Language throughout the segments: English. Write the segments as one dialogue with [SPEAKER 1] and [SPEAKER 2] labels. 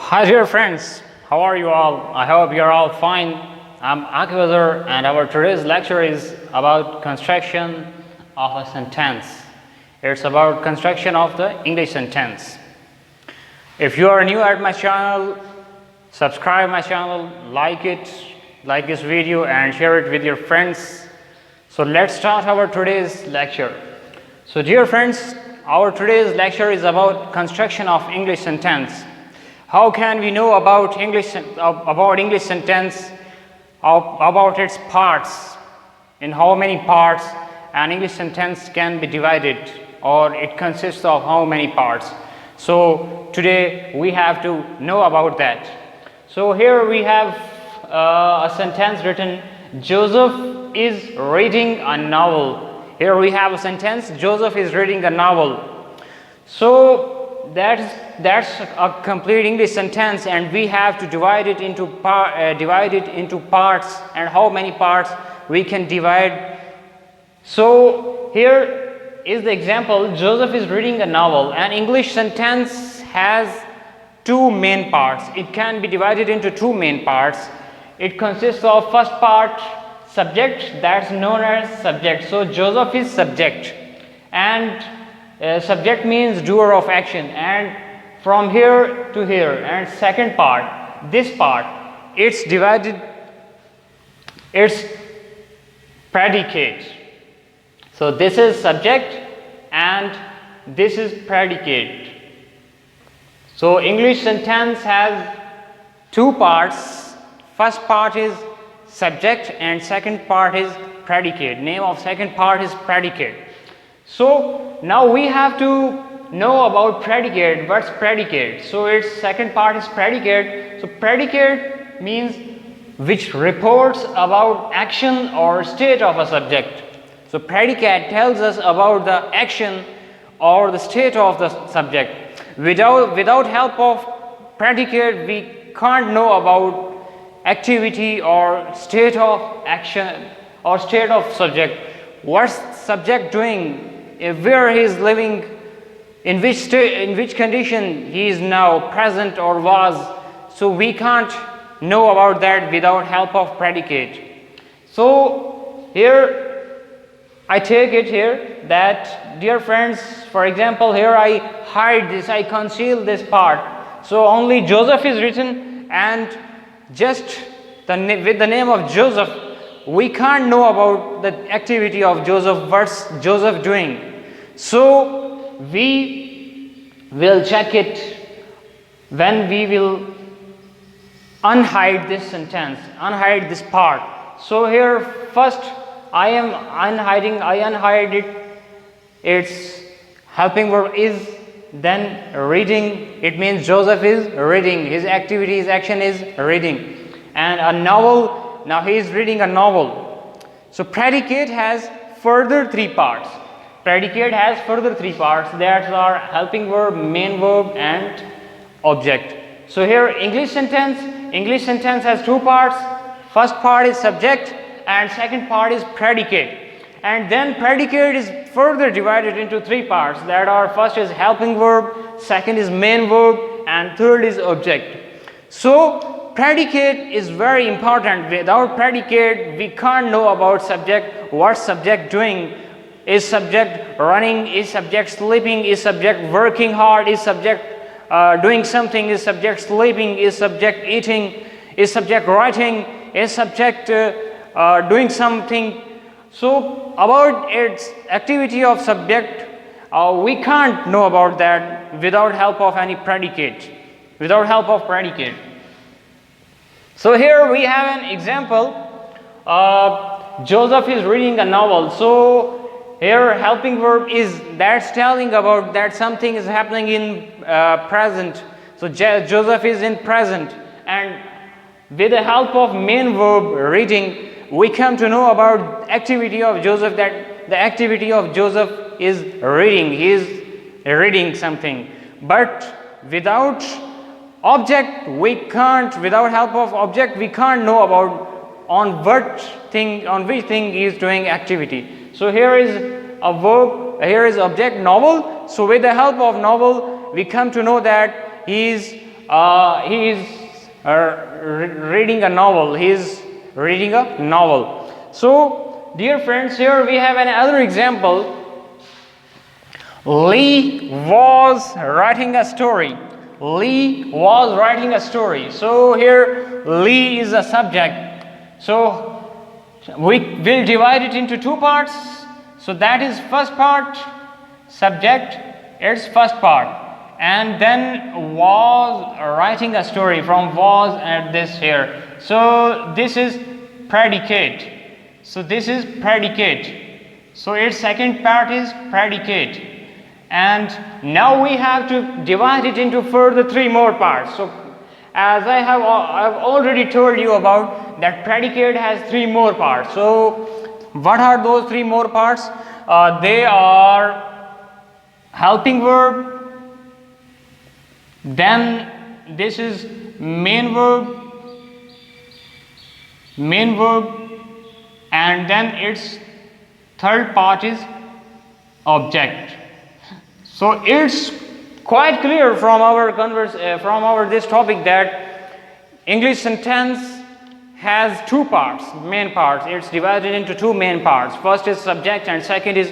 [SPEAKER 1] Hi dear friends, how are you all? I hope you are all fine. I'm Aqib and our today's lecture is about construction of a sentence. It's about construction of the English sentence. If you are new at my channel, subscribe my channel, like this video and share it with your friends. So let's start our today's lecture. So dear friends, our today's lecture is about construction of English sentence. How can we know about English sentence, about its parts, in how many parts an English sentence can be divided, or it consists of how many parts. So today we have to know about that. So here we have a sentence written, Joseph is reading a novel. Here we have a sentence, Joseph is reading a novel. So that's a complete English sentence, and we have to divide it into parts, and how many parts we can divide. So here is the example, Joseph is reading a novel. An English sentence has two main parts. It can be divided into two main parts. It consists of first part, subject, that's known as subject. So Joseph is subject, and subject means doer of action, and from here to here. And second part, this part, it's divided, it's predicate. So this is subject and this is predicate. So English sentence has two parts. First part is subject and second part is predicate. Name of second part is predicate. So now we have to know about predicate. What's predicate? So its second part is predicate. So predicate means which reports about action or state of a subject. So predicate tells us about the action or the state of the subject. Without help of predicate, we can't know about activity or state of action or state of subject. What's subject doing? Where he is living, in which state, in which condition he is now, present or was. So we can't know about that without help of predicate. So here I take it here that, dear friends, for example, here I hide this, I conceal this part. So only Joseph is written, and just with the name of Joseph, we can't know about the activity of Joseph, what's Joseph doing. So we will check it when we will unhide this sentence, unhide this part. So here first I unhide it. Its helping verb is, then reading. It means Joseph is reading. His activity, his action is reading. And a novel, now he is reading a novel. So predicate has further three parts. Predicate has further three parts, that are helping verb, main verb and object. So here English sentence has two parts. First part is subject and second part is predicate. And then predicate is further divided into three parts, that are first is helping verb, second is main verb and third is object. So predicate is very important. Without predicate we can't know about subject, what subject doing. Is subject running? Is subject sleeping? Is subject working hard? Is subject doing something? Is subject sleeping? Is subject eating? Is subject writing? Is subject doing something? So about its activity of subject, we can't know about that without help of any predicate. Without help of predicate. So here we have an example. Joseph is reading a novel. So here helping verb is, that's telling about that something is happening in present. So Joseph is in present, and with the help of main verb reading, we come to know about activity of Joseph, that the activity of Joseph is reading. He is reading something. But without object we can't, without help of object we can't know about on which thing he is doing activity. So here is a verb, here is object novel. So with the help of novel we come to know that he is he is reading a novel. He is reading a novel. So, dear friends, here we have another example. Lee was writing a story. Lee was writing a story. So here Lee is a subject. So we will divide it into two parts. So that is first part, subject, its first part, and then was writing a story, from was and this here. So this is predicate. So this is predicate. So its second part is predicate. And now we have to divide it into further three more parts. So as I've already told you about that predicate has three more parts. So what are those three more parts? They are helping verb, then this is main verb, and then its third part is object. So it's quite clear from our this topic that English sentence has two parts, main parts. It's divided into two main parts. First is subject and second is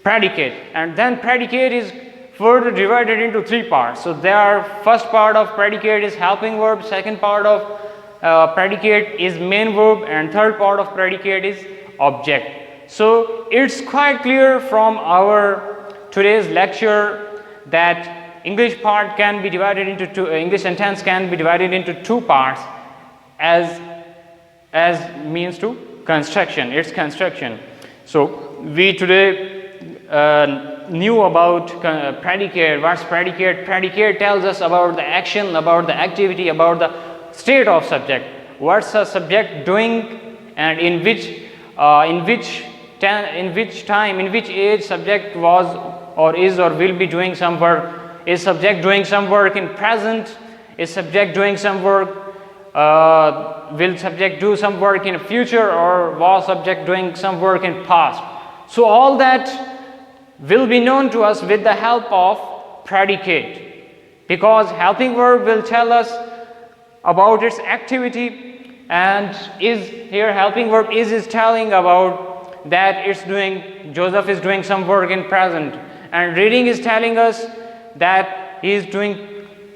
[SPEAKER 1] predicate. And then predicate is further divided into three parts. So their first part of predicate is helping verb, second part of predicate is main verb, and third part of predicate is object. So it's quite clear from our today's lecture that English part can be divided into two, English sentence can be divided into two parts as means to construction, its construction. So we today knew about predicate. What's predicate? Predicate tells us about the action, about the activity, about the state of subject. What's the subject doing, and in which time, in which age subject was or is or will be doing some work. Is subject doing some work in present? Is subject doing some work? Will subject do some work in future, or was subject doing some work in past? So all that will be known to us with the help of predicate, because helping verb will tell us about its activity, and is here helping verb is telling about that it's doing, Joseph is doing some work in present, and reading is telling us that he is doing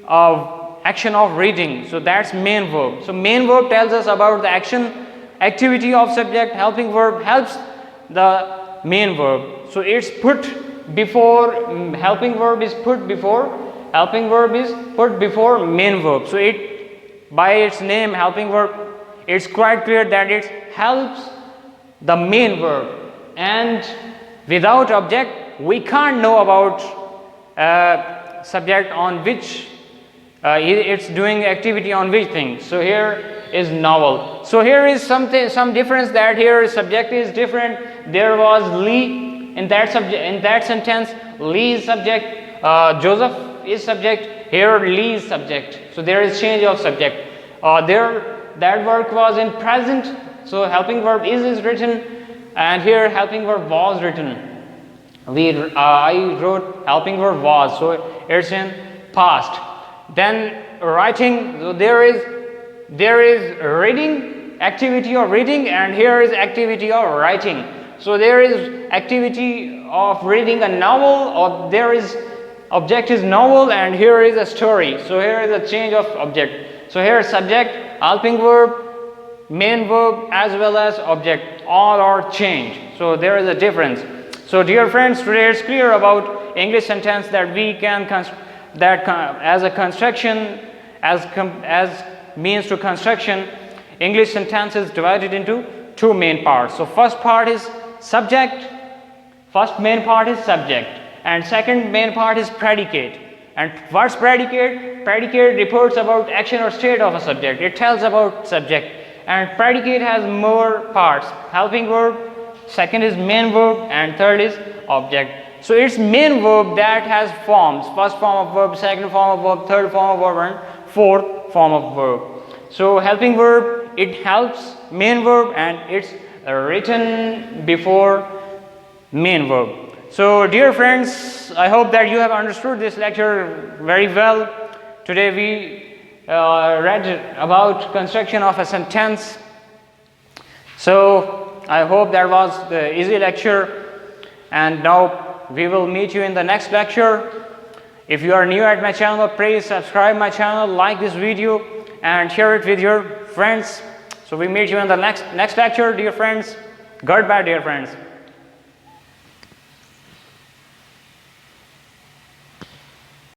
[SPEAKER 1] action of reading. So that's main verb. So main verb tells us about the action, activity of subject. Helping verb helps the main verb. So it's put before, helping verb is put before main verb. So it, by its name, helping verb, it's quite clear that it helps the main verb, and without object we can't know about subject on which it's doing activity on which thing. So here is novel. So here is some difference, that here subject is different. There was Lee in that sentence. Lee is subject, Joseph is subject, here Lee is subject. So there is change of subject. That work was in present, so helping verb is written, and here helping verb was written. I wrote helping verb was, so it's in past. Then writing, so there is reading, activity of reading, and here is activity of writing. So there is activity of reading a novel, or there is object is novel, and here is a story. So here is a change of object. So here subject, helping verb, main verb, as well as object, all are changed. So there is a difference. So dear friends, today it's clear about English sentence that we can as a construction, as means to construction, English sentence is divided into two main parts. So first part is subject, first main part is subject, and second main part is predicate. And what's predicate? Predicate reports about action or state of a subject. It tells about subject. And predicate has more parts. Helping verb, second is main verb, and third is object. So it's main verb that has forms. First form of verb, second form of verb, third form of verb, and fourth form of verb. So helping verb, it helps main verb, and it's written before main verb. So dear friends, I hope that you have understood this lecture very well. Today we read about construction of a sentence. So I hope that was the easy lecture, and now we will meet you in the next lecture. If you are new at my channel, please subscribe my channel, like this video and share it with your friends. So we meet you in the next lecture, dear friends. Goodbye, dear friends.